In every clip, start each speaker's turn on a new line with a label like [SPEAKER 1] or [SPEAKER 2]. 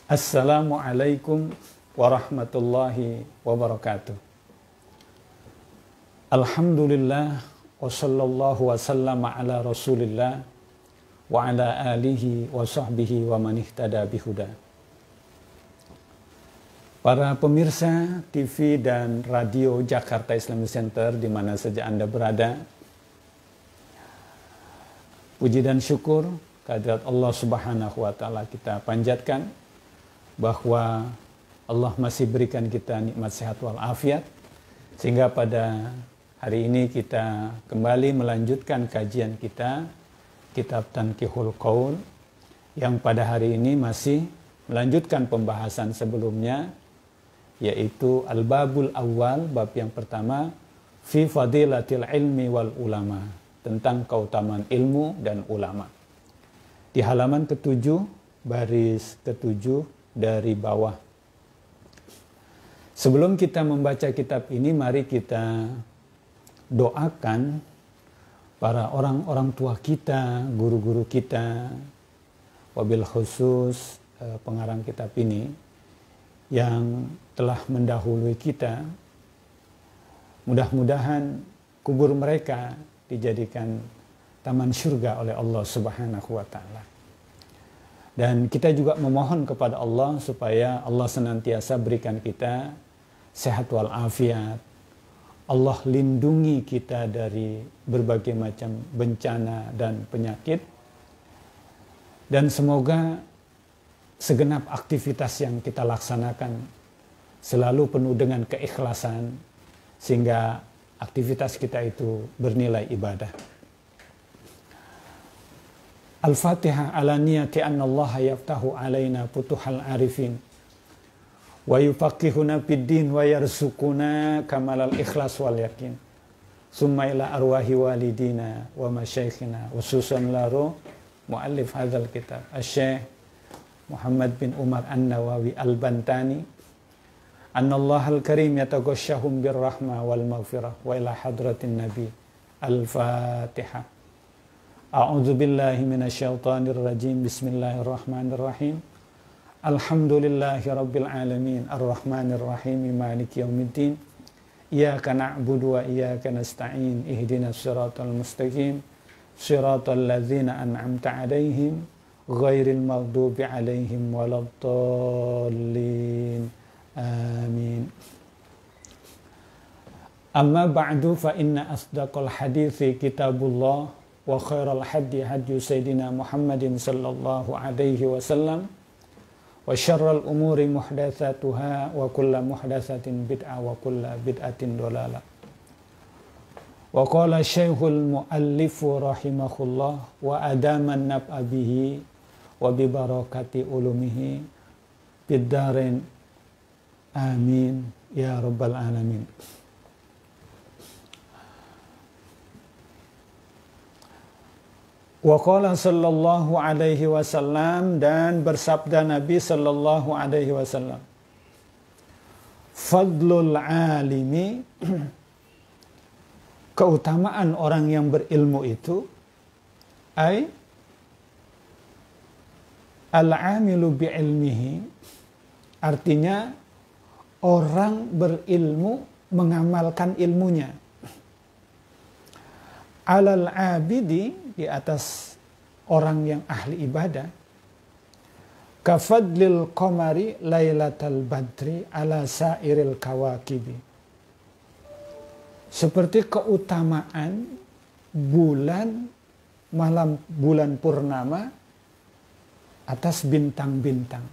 [SPEAKER 1] Assalamualaikum warahmatullahi wabarakatuh. Alhamdulillah wa sallallahu wa sallama ala rasulillah wa ala alihi wa sahbihi wa man ihtada bihuda. Para pemirsa TV dan radio Jakarta Islamic Center di mana saja Anda berada, puji dan syukur kehadirat Allah Subhanahu wa taala kita panjatkan bahwa Allah masih berikan kita nikmat sehat walafiat, sehingga pada hari ini kita kembali melanjutkan kajian kita Kitab Tanqihul Qaul, yang pada hari ini masih melanjutkan pembahasan sebelumnya, yaitu Al-Babul Awwal, bab yang pertama, Fi Fadilatil Ilmi wal Ulama, tentang keutamaan ilmu dan ulama. Di halaman ke-7, baris ke-7 dari bawah. Sebelum kita membaca kitab ini, mari kita doakan para orang-orang tua kita, guru-guru kita, wabil khusus pengarang kitab ini yang telah mendahului kita. Mudah-mudahan kubur mereka dijadikan taman surga oleh Allah Subhanahu wa taala. Dan kita juga memohon kepada Allah supaya Allah senantiasa berikan kita sehat walafiat. Allah lindungi kita dari berbagai macam bencana dan penyakit. Dan semoga segenap aktivitas yang kita laksanakan selalu penuh dengan keikhlasan, sehingga aktivitas kita itu bernilai ibadah. Al-Fatihah ala niyati anna Allah yaftahu alaina putuhal arifin wa yufaqihuna fid din wa yarzuquna kamalal ikhlas wal yakin. Summa ila arwahi walidina wa masyaikhina khususan laro muallif hadzal kitab Asy-Syaikh Muhammad bin Umar An-Nawawi Al-Bantani, anna Allah al-Karim yataghashshahum birrahmah wal maghfirah wa ila hadratin nabi. Al-Fatihah. A'udzu billahi minasyaitonir rajim. Bismillahirrahmanirrahim. Alhamdulillahi rabbil alamin arrahmanir rahim maliki yaumiddin. Iyyaka na'budu wa iyyaka nasta'in. Ihdinas siratal mustaqim. Siratal ladzina an'amta 'alaihim ghairil maghdubi 'alaihim waladdallin. Amin. Amma ba'du fa inna asdaqal hadithi kitabullah wa khairal hadi hadi sayyidina Muhammadin sallallahu alaihi wasallam wa syarral umuri muhdatsatuha wa kullu muhdatsatin bid'ah wa kullu bid'atin dhalalah. Wa qala syekhul muallif rahimahullah wa adaman naf'a bihi wa bi barakati ulumihi fid darain amin ya rabbal alamin. Wa qala sallallahu alaihi wasallam, dan bersabda Nabi sallallahu alaihi wasallam, fadlul alimi, keutamaan orang yang berilmu itu, ay al-amilu bi'ilmihi, artinya orang berilmu mengamalkan ilmunya, alal abidi, di atas orang yang ahli ibadah, kafadlil qamari lailatal badri ala sairil kawakibi, seperti keutamaan bulan malam bulan purnama atas bintang-bintang.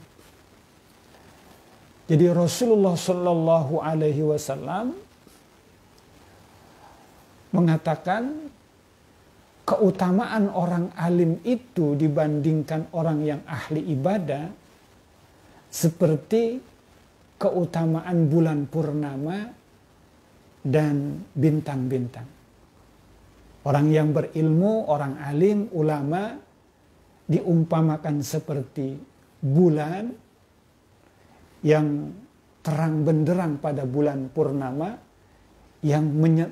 [SPEAKER 1] Jadi Rasulullah Shallallahu Alaihi Wasallam mengatakan keutamaan orang alim itu dibandingkan orang yang ahli ibadah seperti keutamaan bulan purnama dan bintang-bintang. Orang yang berilmu, orang alim, ulama diumpamakan seperti bulan yang terang benderang pada bulan purnama yang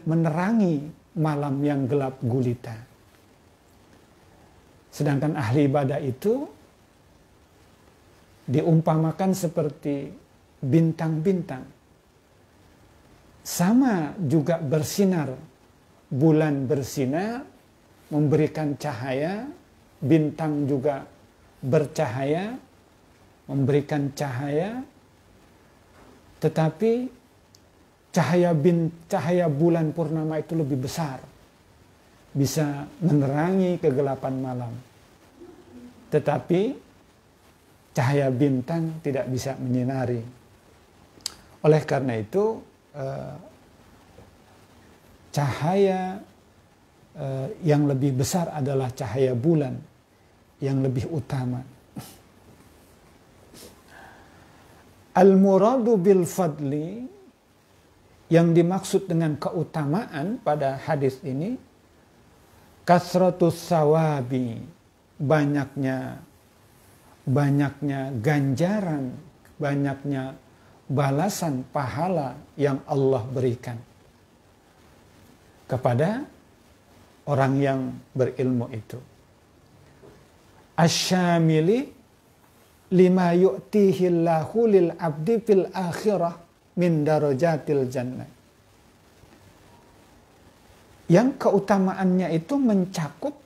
[SPEAKER 1] menerangi malam yang gelap gulita. Sedangkan ahli ibadah itu diumpamakan seperti bintang-bintang. Sama juga bersinar, bulan bersinar, memberikan cahaya, bintang juga bercahaya, memberikan cahaya, tetapi cahaya bulan purnama itu lebih besar, bisa menerangi kegelapan malam. Tetapi cahaya bintang tidak bisa menyinari. Oleh karena itu, cahaya yang lebih besar adalah cahaya bulan yang lebih utama. Al-muradu bil fadli, yang dimaksud dengan keutamaan pada hadis ini, kasratus sawabi, banyaknya ganjaran, banyaknya balasan pahala yang Allah berikan kepada orang yang berilmu itu. Asyamili lima yu'tihillahu lil abdi fil akhirah min darajatil jannah. Yang keutamaannya itu mencakup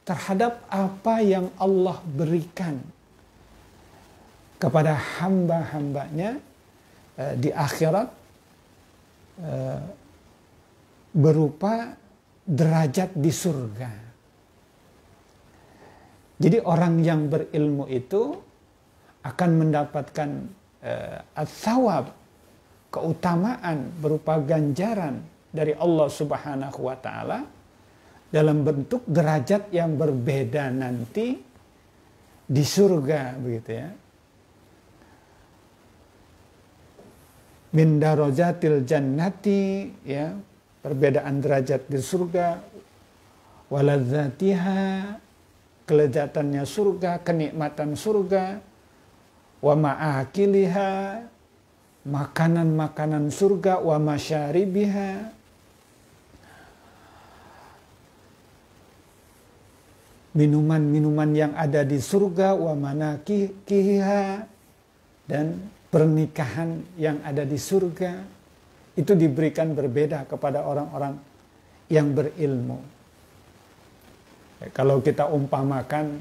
[SPEAKER 1] terhadap apa yang Allah berikan kepada hamba-hambanya di akhirat berupa derajat di surga. Jadi orang yang berilmu itu akan mendapatkan ats-tsawab, keutamaan berupa ganjaran dari Allah Subhanahu wa taala dalam bentuk derajat yang berbeda nanti di surga, begitu ya. Min darajatil jannati, ya, perbedaan derajat di surga, waladzatiha, kelezatannya surga, kenikmatan surga, wa ma'akiliha, makanan-makanan surga, wa masyaribiha, minuman-minuman yang ada di surga, wa manakihiha, dan pernikahan yang ada di surga, itu diberikan berbeda kepada orang-orang yang berilmu. Kalau kita umpamakan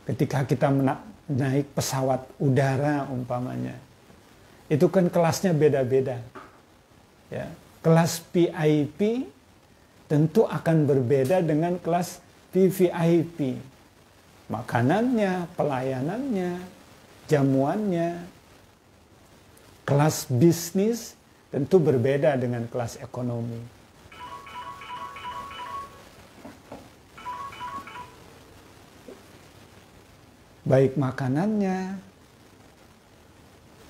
[SPEAKER 1] ketika kita naik pesawat udara umpamanya, itu kan kelasnya beda-beda. Ya, kelas VIP tentu akan berbeda dengan kelas VVIP. Makanannya, pelayanannya, jamuannya. Kelas bisnis tentu berbeda dengan kelas ekonomi. Baik makanannya,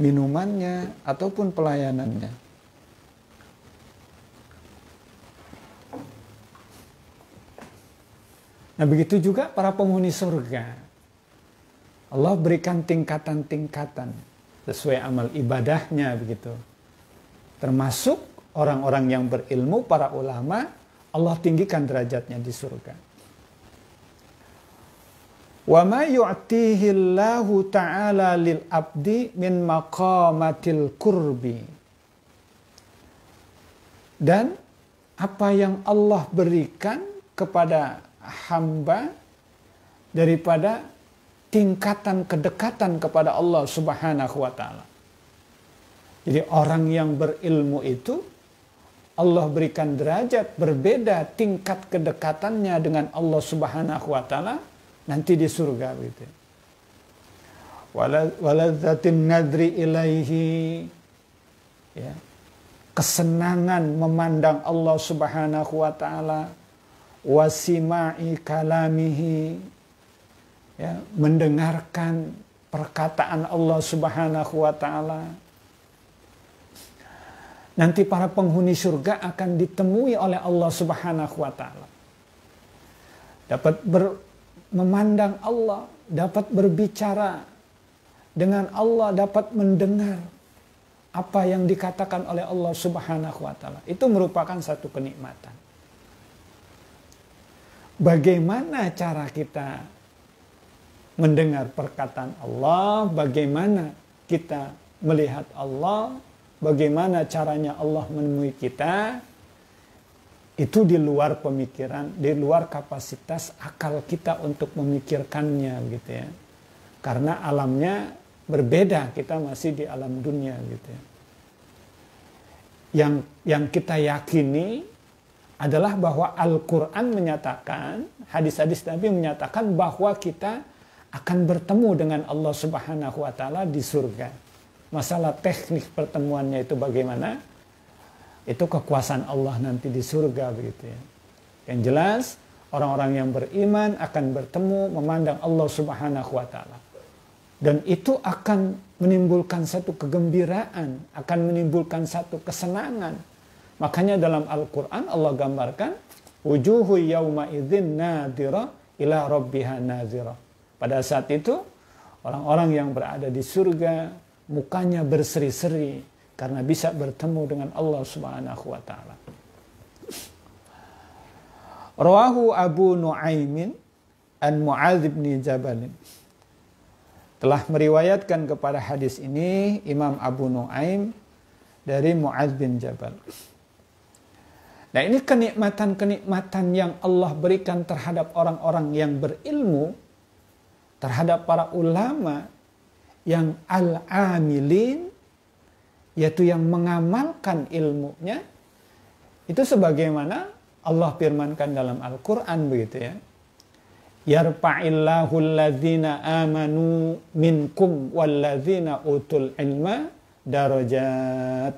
[SPEAKER 1] minumannya, ataupun pelayanannya. Nah, begitu juga para penghuni surga. Allah berikan tingkatan-tingkatan sesuai amal ibadahnya, begitu. Termasuk orang-orang yang berilmu, para ulama, Allah tinggikan derajatnya di surga. Wa ma yu'tihillahu ta'ala lil abdi min maqamatil qurbi. Dan apa yang Allah berikan kepada hamba daripada tingkatan kedekatan kepada Allah Subhanahu wa taala. Jadi orang yang berilmu itu Allah berikan derajat berbeda tingkat kedekatannya dengan Allah Subhanahu wa taala nanti di surga, gitu. Waladzatin nadri ilaihi, ya. Kesenangan memandang Allah Subhanahu wa taala, wasima'i kalamihi, ya, mendengarkan perkataan Allah Subhanahu wa taala. Nanti para penghuni surga akan ditemui oleh Allah Subhanahu wa taala. Dapat memandang Allah, dapat berbicara dengan Allah, dapat mendengar apa yang dikatakan oleh Allah Subhanahu wa taala. Itu merupakan satu kenikmatan. Bagaimana cara kita mendengar perkataan Allah, bagaimana kita melihat Allah, bagaimana caranya Allah menemui kita, itu di luar pemikiran, di luar kapasitas akal kita untuk memikirkannya gitu ya. Karena alamnya berbeda, kita masih di alam dunia gitu ya. Yang kita yakini adalah bahwa Al-Quran menyatakan, hadis-hadis Nabi menyatakan bahwa kita akan bertemu dengan Allah Subhanahu wa Ta'ala di surga. Masalah teknik pertemuannya itu bagaimana? Itu kekuasaan Allah nanti di surga begitu ya. Yang jelas orang-orang yang beriman akan bertemu memandang Allah Subhanahu wa Ta'ala. Dan itu akan menimbulkan satu kegembiraan, akan menimbulkan satu kesenangan. Makanya dalam Al-Quran Allah gambarkan wujuhu yawma idzin nadhira ila rabbiha nadhira. Pada saat itu orang-orang yang berada di surga mukanya berseri-seri karena bisa bertemu dengan Allah Subhanahu wa Ta'ala. Rawahu Abu Nuaimin an Mu'adz bin Jabal. Telah meriwayatkan kepada hadis ini Imam Abu Nuaim dari Mu'adz bin Jabal. Nah, ini kenikmatan-kenikmatan yang Allah berikan terhadap orang-orang yang berilmu, terhadap para ulama yang al-amilin, yaitu yang mengamalkan ilmunya. Itu sebagaimana Allah firmankan dalam Al-Quran begitu ya. Yarfa'illahu alladhina amanu minkum walladhina utul ilma darajat.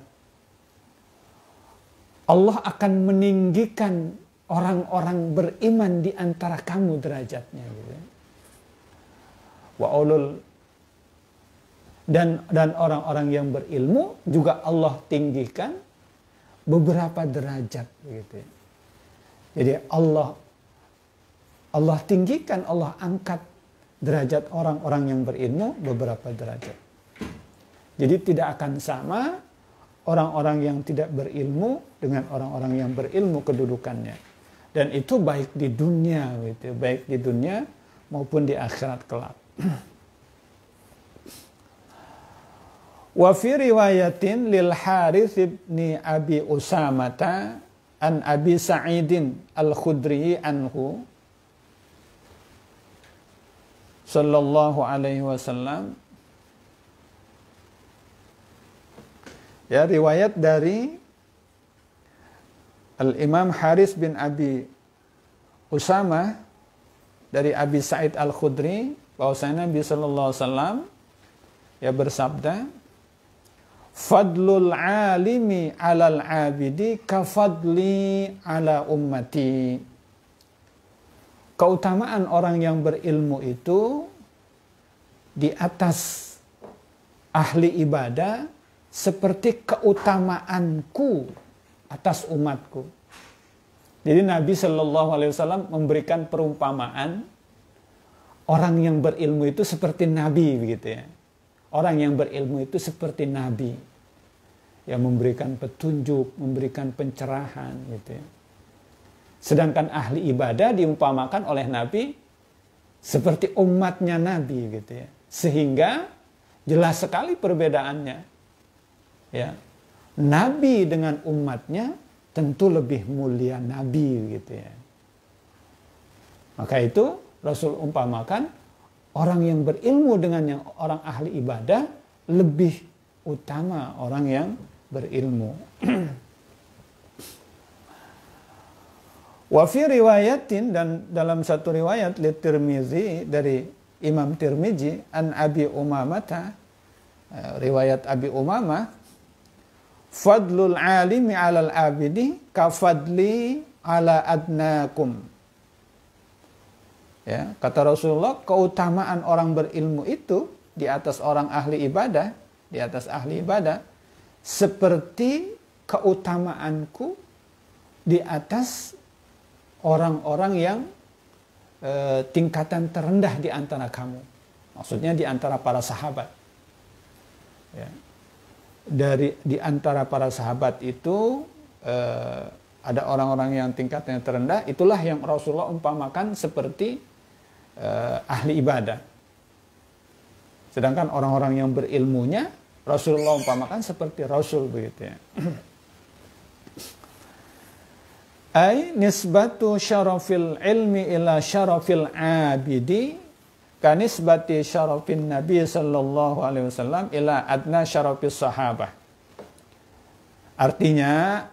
[SPEAKER 1] Allah akan meninggikan orang-orang beriman di antara kamu derajatnya gitu. Wa ulul dan orang-orang yang berilmu juga Allah tinggikan beberapa derajat gitu. Jadi Allah tinggikan, Allah angkat derajat orang-orang yang berilmu beberapa derajat. Jadi tidak akan sama orang-orang yang tidak berilmu dengan orang-orang yang berilmu kedudukannya. Dan itu baik di dunia gitu, baik di dunia maupun di akhirat kelak. Wa fi riwayatin lil Harits bin Abi Usamata an Abi Sa'idin Al-Khudri anhu sallallahu alaihi wasallam. Ya, riwayat dari Al-Imam Harits bin Abi Usamah dari Abi Sa'id Al-Khudri bahwasanya Nabi sallallahu alaihi wasallam ya bersabda, fadlul alimi alal abidi kafadli ala ummati. Keutamaan orang yang berilmu itu di atas ahli ibadah seperti keutamaanku atas umatku. Jadi Nabi Shallallahu Alaihi Wasallam memberikan perumpamaan orang yang berilmu itu seperti Nabi begitu ya. Orang yang berilmu itu seperti Nabi yang memberikan petunjuk, memberikan pencerahan gitu ya. Sedangkan ahli ibadah diumpamakan oleh Nabi seperti umatnya Nabi gitu ya. Sehingga jelas sekali perbedaannya. Ya. Nabi dengan umatnya tentu lebih mulia Nabi gitu ya. Maka itu Rasul umpamakan orang yang berilmu dengan yang orang ahli ibadah lebih utama orang yang berilmu. Wa fi riwayatin, dan dalam satu riwayat li Tirmizi dari Imam Tirmizi an Abi Umamah, riwayat Abi Umamah, fadlul alimi alal abidi kafadli ala adnakum. Ya, kata Rasulullah, keutamaan orang berilmu itu di atas orang ahli ibadah, di atas ahli ibadah seperti keutamaanku di atas orang-orang yang tingkatan terendah di antara kamu. Maksudnya di antara para sahabat. Ya. Di antara para sahabat itu ada orang-orang yang tingkatnya terendah. Itulah yang Rasulullah umpamakan seperti ahli ibadah. Sedangkan orang-orang yang berilmunya Rasulullah umpamakan seperti Rasul begitu ya. Ai nisbatu syarafil ilmi ila syarafil abidi kanisbati syarafin Nabi sallallahu alaihi wasallam ila adna syarafis sahabah. Artinya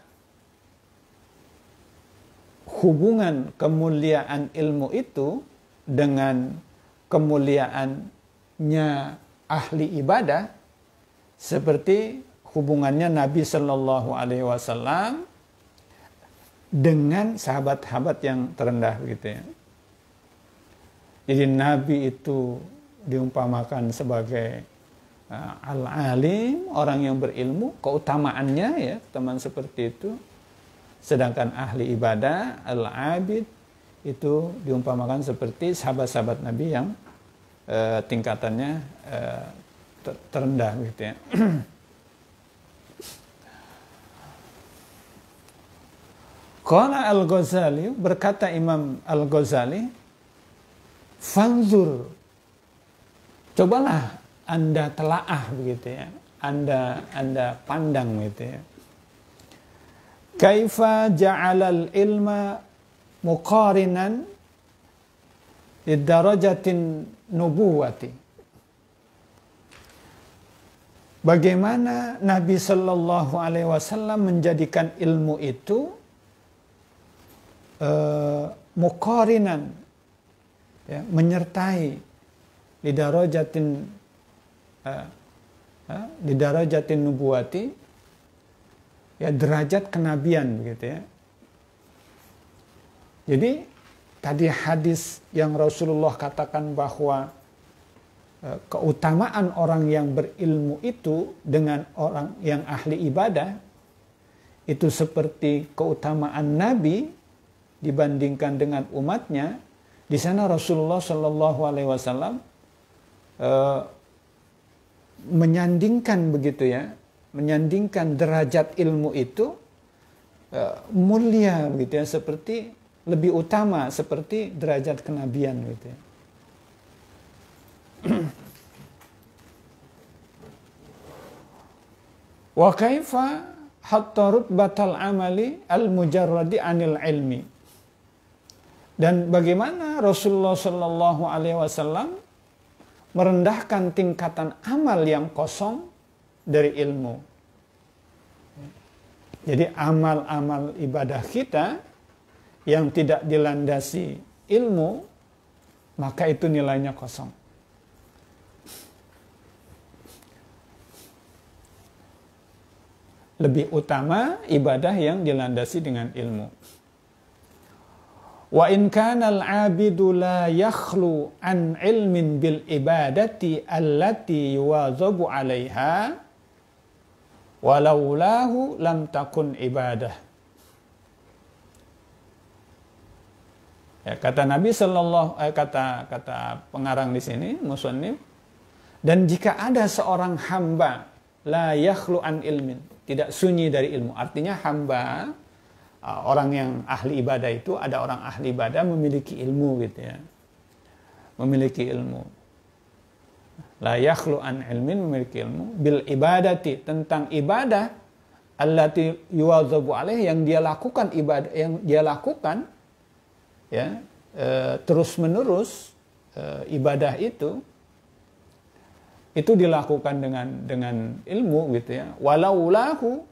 [SPEAKER 1] hubungan kemuliaan ilmu itu dengan kemuliaannya ahli ibadah seperti hubungannya Nabi sallallahu alaihi wasallam dengan sahabat-sahabat yang terendah gitu ya. Jadi Nabi itu diumpamakan sebagai al-alim, orang yang berilmu, keutamaannya ya, teman seperti itu. Sedangkan ahli ibadah, al-abid, itu diumpamakan seperti sahabat-sahabat Nabi yang tingkatannya terendah gitu ya. Qala Al-Ghazali, berkata Imam Al-Ghazali, fanzur, cobalah Anda telaah begitu ya, Anda pandang gitu ya. Kaifa ja'alal ilma muqarinan lidarajatin nubuwati. Bagaimana Nabi Sallallahu Alaihi Wasallam menjadikan ilmu itu muqarinan, ya, menyertai lidarajatin nubuwati, ya, derajat kenabian begitu ya. Jadi tadi hadis yang Rasulullah katakan bahwa keutamaan orang yang berilmu itu dengan orang yang ahli ibadah itu seperti keutamaan Nabi dibandingkan dengan umatnya. Di sana Rasulullah Shallallahu Alaihi Wasallam menyandingkan begitu ya, menyandingkan derajat ilmu itu mulia gitu ya, seperti lebih utama seperti derajat kenabian gitu ya. Wa kaifa hatta rutbatal amali al-mujarradi anil ilmi. Dan bagaimana Rasulullah Shallallahu Alaihi Wasallam merendahkan tingkatan amal yang kosong dari ilmu. Jadi amal-amal ibadah kita yang tidak dilandasi ilmu, maka itu nilainya kosong. Lebih utama ibadah yang dilandasi dengan ilmu. Wa in kana al-'abidu la yakhlu an ilmin bil ibadati allati yuwazabu 'alaiha walaulahu lam takun ibadah. Ya, kata Nabi sallallahu kata pengarang di sini musannif, dan jika ada seorang hamba la yakhlu an ilmin, tidak sunyi dari ilmu, artinya hamba, orang yang ahli ibadah itu, ada orang ahli ibadah memiliki ilmu gitu ya. Memiliki ilmu. La yakhlu an ilmin, memiliki ilmu. Bil ibadati, tentang ibadah. Allati yuwazabu alaih, yang dia lakukan ibadah, yang dia lakukan ya, terus menerus ibadah itu dilakukan dengan ilmu gitu ya. Walaulahu,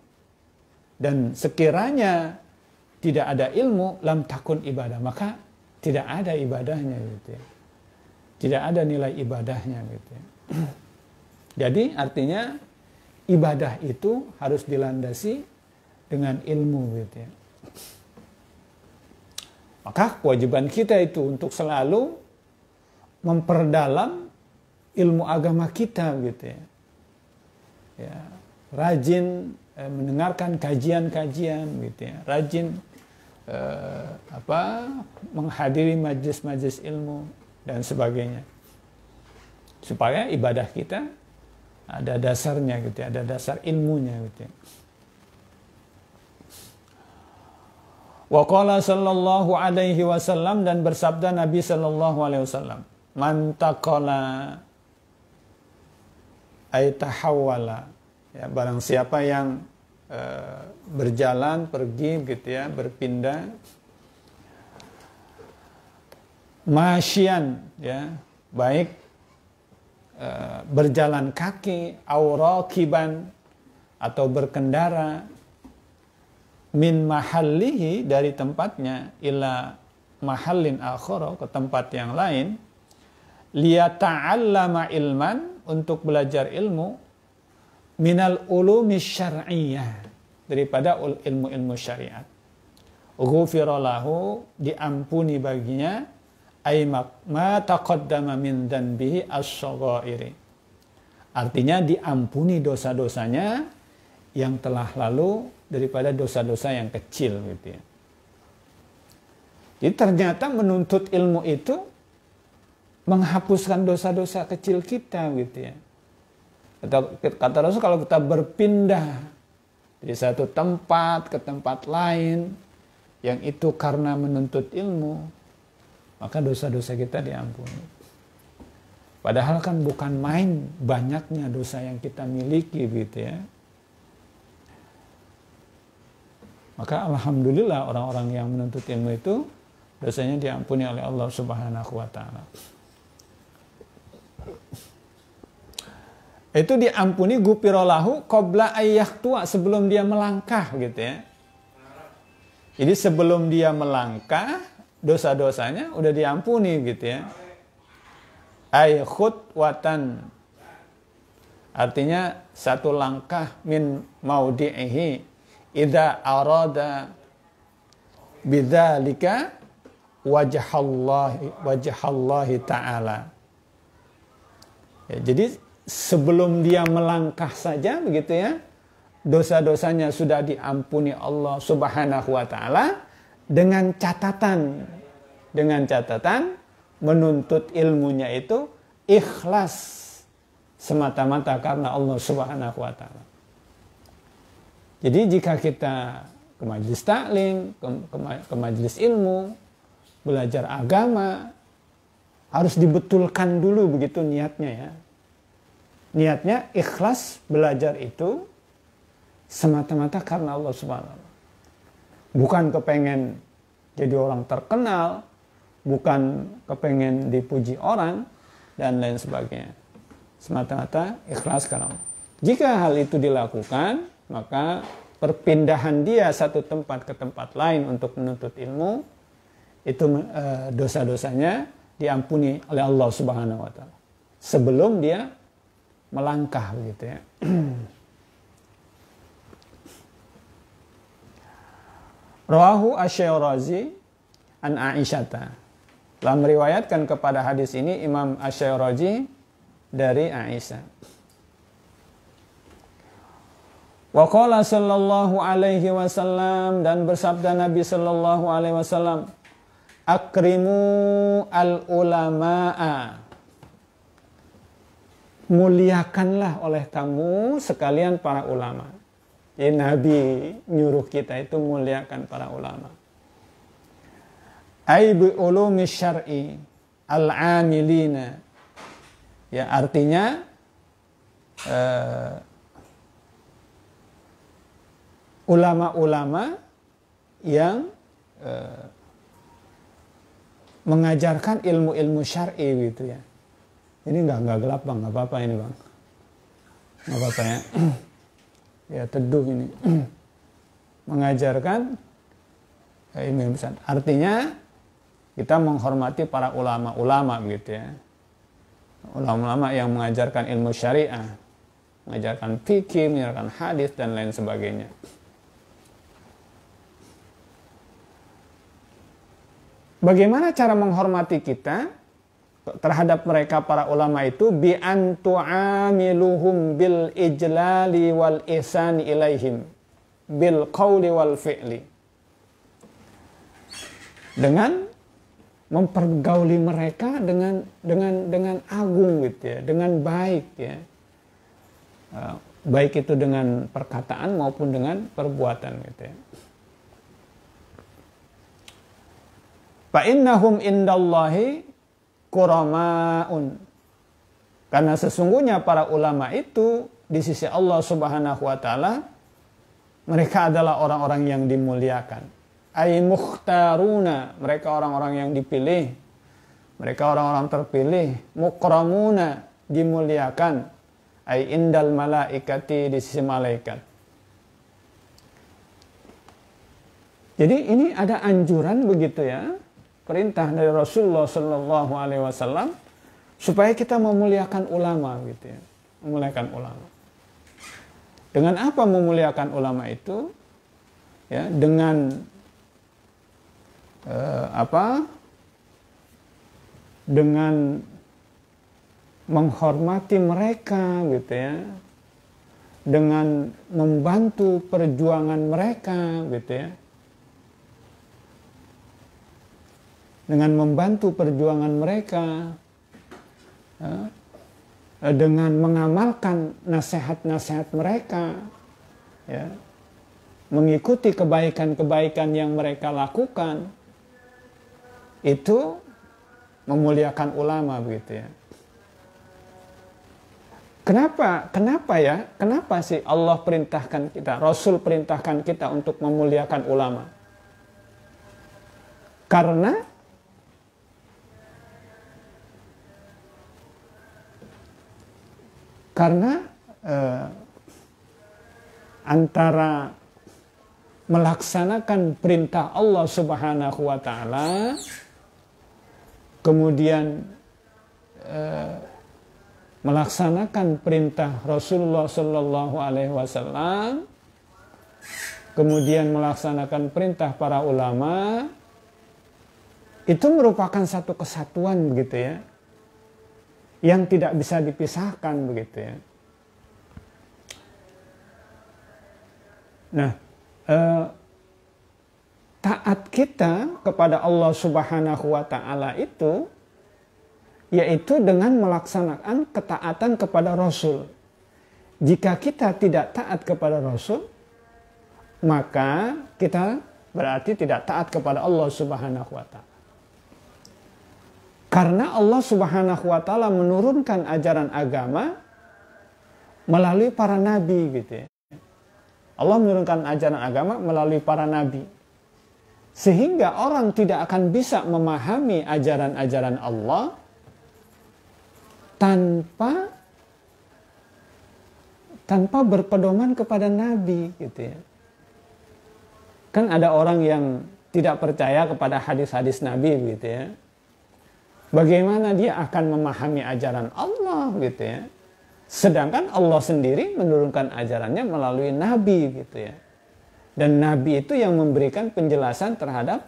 [SPEAKER 1] dan sekiranya tidak ada ilmu, lam takun ibadah, maka tidak ada ibadahnya gitu ya. Tidak ada nilai ibadahnya gitu ya. Jadi artinya ibadah itu harus dilandasi dengan ilmu gitu ya. Maka kewajiban kita itu untuk selalu memperdalam ilmu agama kita gitu ya. Ya, rajin mendengarkan kajian-kajian gitu ya. Rajin menghadiri majlis-majlis ilmu dan sebagainya. Supaya ibadah kita ada dasarnya gitu ya, ada dasar ilmunya gitu ya. Wa qala sallallahu alaihi wasallam, dan bersabda Nabi sallallahu alaihi wasallam, man taqala ay tahawwala. Ya, barang siapa yang berjalan, pergi gitu ya, berpindah, masyian ya, baik berjalan kaki, aurakiban atau berkendara, min mahallihi dari tempatnya ila mahallin akhara ke tempat yang lain, liyata'allama ilman untuk belajar ilmu, minal ulumi syar'iyyah daripada ilmu-ilmu syariat. Ghufira lahu diampuni baginya ay ma taqaddama min dzanbihi as-shaghairi. Artinya diampuni dosa-dosanya yang telah lalu daripada dosa-dosa yang kecil gitu ya. Jadi ternyata menuntut ilmu itu menghapuskan dosa-dosa kecil kita gitu ya. Kata Rasul, kalau kita berpindah dari satu tempat ke tempat lain yang itu karena menuntut ilmu, maka dosa-dosa kita diampuni. Padahal kan bukan main banyaknya dosa yang kita miliki gitu ya. Maka alhamdulillah orang-orang yang menuntut ilmu itu dosanya diampuni oleh Allah Subhanahu wa taala. Itu diampuni gupirolahu qabla ayyahtua, sebelum dia melangkah gitu ya. Jadi sebelum dia melangkah dosa-dosanya udah diampuni gitu ya. Ay khutwatan, artinya satu langkah min maudi'ihi idza arada bidzalika wajhallahi ta'ala. Ya, jadi sebelum dia melangkah saja begitu ya, dosa-dosanya sudah diampuni Allah Subhanahu wa taala dengan catatan menuntut ilmunya itu ikhlas semata-mata karena Allah Subhanahu wa taala. Jadi jika kita ke majelis taklim, ke majelis ilmu, belajar agama, harus dibetulkan dulu begitu niatnya ya. Niatnya ikhlas belajar itu semata-mata karena Allah Subhanahu wa taala. Bukan kepengen jadi orang terkenal, bukan kepengen dipuji orang dan lain sebagainya. Semata-mata ikhlas karena Allah. Jika hal itu dilakukan, maka perpindahan dia satu tempat ke tempat lain untuk menuntut ilmu itu dosa-dosanya diampuni oleh Allah Subhanahu wa taala sebelum dia melangkah begitu ya. Rawahu Asy-Syairazi an Aisyata. Telah meriwayatkan kepada hadis ini Imam Asy-Syairazi dari Aisyah. Wa qala sallallahu alaihi wasallam, dan bersabda Nabi sallallahu alaihi wasallam, akrimu al ulama'a, muliakanlah oleh kamu sekalian para ulama. Jadi Nabi nyuruh kita itu muliakan para ulama. Ai bi ulumi syar'i al-amilina. Ya, artinya ulama-ulama yang mengajarkan ilmu-ilmu syar'i gitu ya. Ini nggak gelap bang, nggak apa-apa ini bang, nggak apa-apa ya. Ya teduh ini. Mengajarkan ilmu besar. Artinya kita menghormati para ulama-ulama begitu ya. Ulama-ulama yang mengajarkan ilmu syariah, mengajarkan fikih, mengajarkan hadis dan lain sebagainya. Bagaimana cara menghormati kita terhadap mereka para ulama itu? Bi an tu'amiluhum bil ijlali wal ihsani ilaihim bil qawli wal fi'li. Dengan mempergauli mereka dengan agung gitu ya, dengan baik ya. Baik itu dengan perkataan maupun dengan perbuatan gitu ya. Fa innahum indallahi kurama'un. Karena sesungguhnya para ulama itu di sisi Allah Subhanahu wa taala mereka adalah orang-orang yang dimuliakan. Ai mukhtaruna, mereka orang-orang yang dipilih. Mereka orang-orang terpilih. Mukramuna, dimuliakan. Ai indal malaikati, di sisi malaikat. Jadi ini ada anjuran begitu ya, perintah dari Rasulullah Sallallahu Alaihi Wasallam supaya kita memuliakan ulama gitu ya, memuliakan ulama. Dengan apa memuliakan ulama itu? Ya, dengan dengan menghormati mereka gitu ya, dengan membantu perjuangan mereka gitu ya, dengan membantu perjuangan mereka, ya, dengan mengamalkan nasihat-nasihat mereka, ya, mengikuti kebaikan-kebaikan yang mereka lakukan, itu memuliakan ulama begitu ya. Kenapa sih Allah perintahkan kita, Rasul perintahkan kita untuk memuliakan ulama? Karena antara melaksanakan perintah Allah Subhanahu wa taala, kemudian melaksanakan perintah Rasulullah Sallallahu Alaihi Wasallam, kemudian melaksanakan perintah para ulama, itu merupakan satu kesatuan begitu ya, yang tidak bisa dipisahkan begitu ya. Nah, taat kita kepada Allah Subhanahu wa taala itu yaitu dengan melaksanakan ketaatan kepada Rasul. Jika kita tidak taat kepada Rasul, maka kita berarti tidak taat kepada Allah Subhanahu wa taala. Karena Allah Subhanahu wa taala menurunkan ajaran agama melalui para nabi gitu ya. Allah menurunkan ajaran agama melalui para nabi. Sehingga orang tidak akan bisa memahami ajaran-ajaran Allah tanpa berpedoman kepada nabi gitu ya. Kan ada orang yang tidak percaya kepada hadis-hadis nabi gitu ya. Bagaimana dia akan memahami ajaran Allah gitu ya. Sedangkan Allah sendiri menurunkan ajarannya melalui nabi gitu ya. Dan nabi itu yang memberikan penjelasan terhadap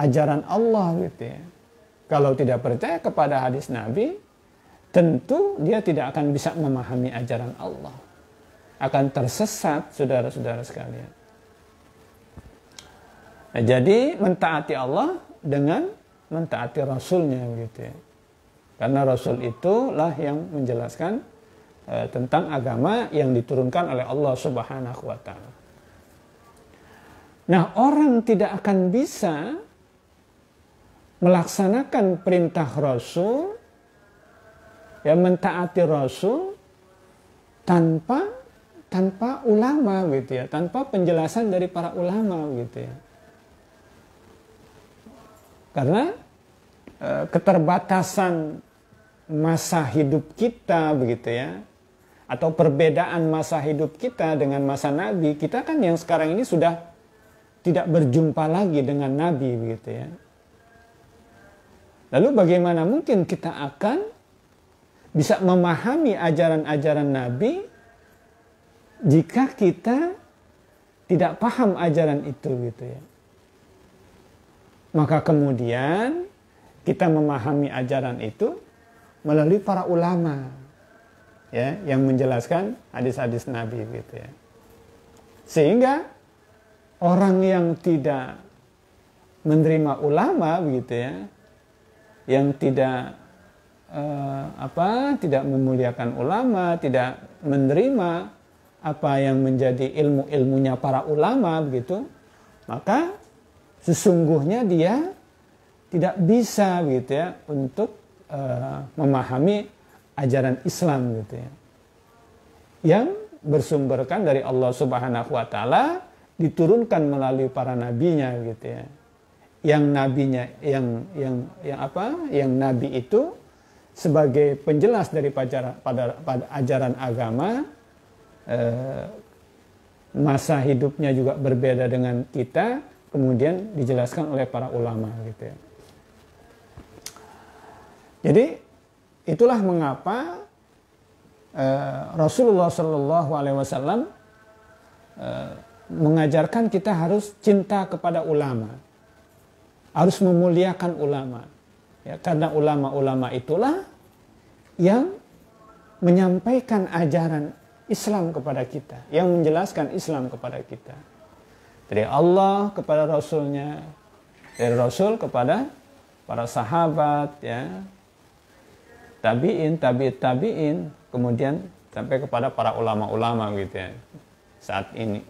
[SPEAKER 1] ajaran Allah gitu ya. Kalau tidak percaya kepada hadis nabi, tentu dia tidak akan bisa memahami ajaran Allah. Akan tersesat saudara-saudara sekalian. Nah, jadi mentaati Allah dengan mentaati Rasulnya gitu ya. Karena Rasul itulah yang menjelaskan tentang agama yang diturunkan oleh Allah Subhanahu wa taala. Nah, orang tidak akan bisa melaksanakan perintah Rasul, ya mentaati Rasul tanpa ulama gitu ya, tanpa penjelasan dari para ulama gitu ya. Karena keterbatasan masa hidup kita begitu ya, atau perbedaan masa hidup kita dengan masa Nabi, kita kan yang sekarang ini sudah tidak berjumpa lagi dengan Nabi begitu ya. Lalu bagaimana mungkin kita akan bisa memahami ajaran-ajaran Nabi jika kita tidak paham ajaran itu gitu ya. Maka kemudian kita memahami ajaran itu melalui para ulama ya, yang menjelaskan hadis-hadis Nabi gitu ya. Sehingga orang yang tidak menerima ulama begitu ya, yang tidak tidak memuliakan ulama, tidak menerima apa yang menjadi ilmu-ilmunya para ulama begitu, maka sesungguhnya dia tidak bisa gitu ya untuk memahami ajaran Islam gitu ya, yang bersumberkan dari Allah Subhanahu wa taala, diturunkan melalui para nabinya gitu ya. Yang nabinya yang nabi itu sebagai penjelas dari pada ajaran agama, masa hidupnya juga berbeda dengan kita, kemudian dijelaskan oleh para ulama gitu ya. Jadi itulah mengapa Rasulullah Shallallahu Alaihi Wasallam mengajarkan kita harus cinta kepada ulama, harus memuliakan ulama, ya, karena ulama-ulama itulah yang menyampaikan ajaran Islam kepada kita, yang menjelaskan Islam kepada kita, dari Allah kepada Rasulnya, dari Rasul kepada para sahabat, ya, tabiin, tabiin, kemudian sampai kepada para ulama-ulama gitu ya saat ini.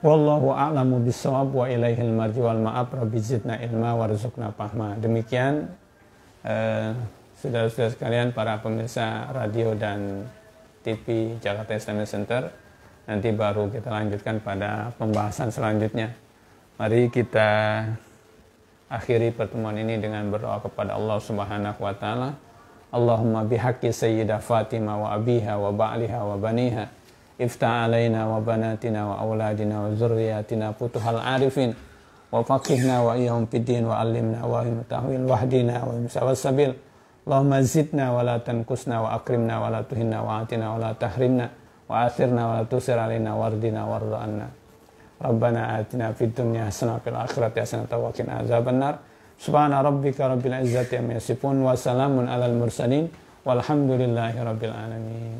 [SPEAKER 1] Wallahu a'lamu bissawab wa ilaihil marji wal ma'ab rabbi zidna ilma warzuqna fahma. Demikian saudara-saudara sekalian, para pemirsa radio dan TV Jakarta Islamic Center. Nanti baru kita lanjutkan pada pembahasan selanjutnya. Mari kita akhiri pertemuan ini dengan berdoa kepada Allah Subhanahu wa taala. Allahumma bihaqqi sayyidah Fatimah wa abiha wa ba'liha wa baniha, iftah alaina wa banatina wa auladina wa zurriyatina futuhal arifin, wa faqihna wa iyahum fiddin wa alimna wa tahwil wahdina wa imsawal sabil. Allahumma zidna wa la tankusna wa akrimna wa la tuhinna wa atina wa la tahrimna wa athirna wa la tusir alaina wardina warda anna. Rabbana atina fid dunya hasanah fil akhirati hasanah wa qina azabannar. Subhana rabbika rabbil izzati amma yasifun wa salamun alal mursalin walhamdulillahi rabbil alamin.